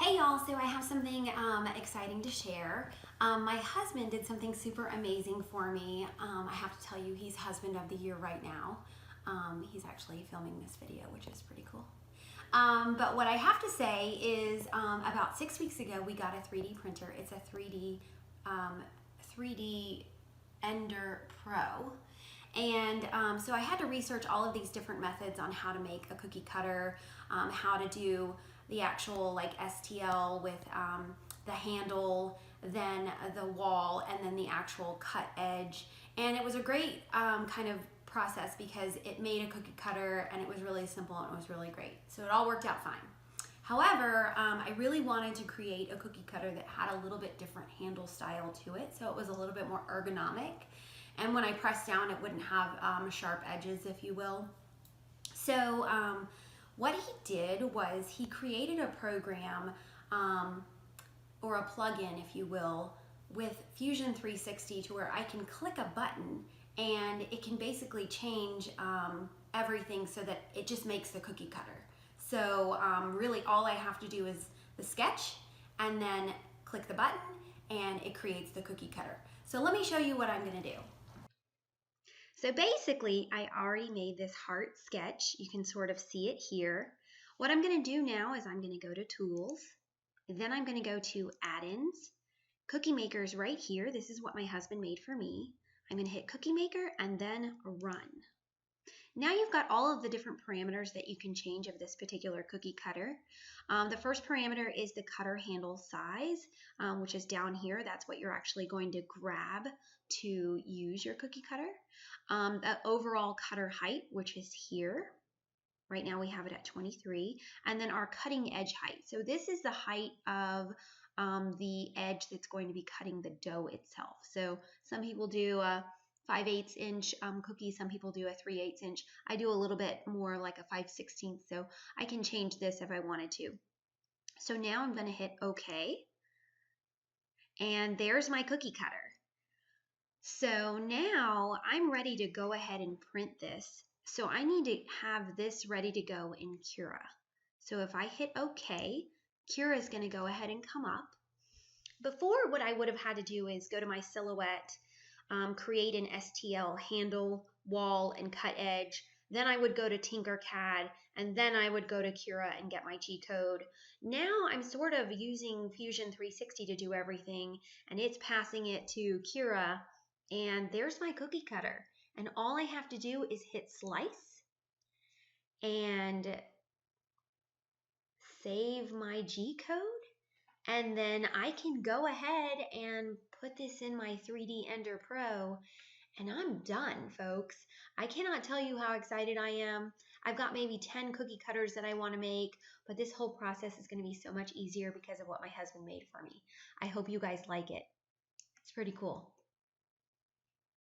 Hey y'all, so I have something exciting to share. My husband did something super amazing for me. I have to tell you, he's husband of the year right now. He's actually filming this video, which is pretty cool. But what I have to say is about 6 weeks ago, we got a 3D printer. It's a 3D Ender Pro. And so I had to research all of these different methods on how to make a cookie cutter, how to do the actual like STL with the handle, then the wall, and then the actual cut edge. And it was a great kind of process because it made a cookie cutter and it was really simple and it was really great. So it all worked out fine. However, I really wanted to create a cookie cutter that had a little bit different handle style to it, so it was a little bit more ergonomic. And when I pressed down, it wouldn't have sharp edges, if you will. So what he did was he created a program or a plugin, if you will, with Fusion 360 to where I can click a button and it can basically change everything so that it just makes the cookie cutter. So really all I have to do is the sketch and then click the button and it creates the cookie cutter. So let me show you what I'm gonna do. So basically, I already made this heart sketch. You can sort of see it here. What I'm going to do now is I'm going to go to Tools. Then I'm going to go to Add-ins. Cookie Maker is right here. This is what my husband made for me. I'm going to hit Cookie Maker and then Run. Now you've got all of the different parameters that you can change of this particular cookie cutter. The first parameter is the cutter handle size, which is down here. That's what you're actually going to grab to use your cookie cutter. The overall cutter height, which is here. Right now we have it at 23. And then our cutting edge height. So this is the height of the edge that's going to be cutting the dough itself. So some people do a 5/8 inch cookie, some people do a 3/8 inch. I do a little bit more like a 5/16, so I can change this if I wanted to. So now I'm going to hit OK. And there's my cookie cutter. So now I'm ready to go ahead and print this. So I need to have this ready to go in Cura. So if I hit OK, Cura is going to go ahead and come up. Before, what I would have had to do is go to my Silhouette, create an STL handle, wall, and cut edge. Then I would go to Tinkercad, and then I would go to Cura and get my G-code. Now I'm sort of using Fusion 360 to do everything, and it's passing it to Cura, and there's my cookie cutter. And all I have to do is hit slice and save my G-code. And then I can go ahead and put this in my 3D Ender Pro, and I'm done, folks. I cannot tell you how excited I am. I've got maybe 10 cookie cutters that I want to make, but this whole process is going to be so much easier because of what my husband made for me. I hope you guys like it. It's pretty cool.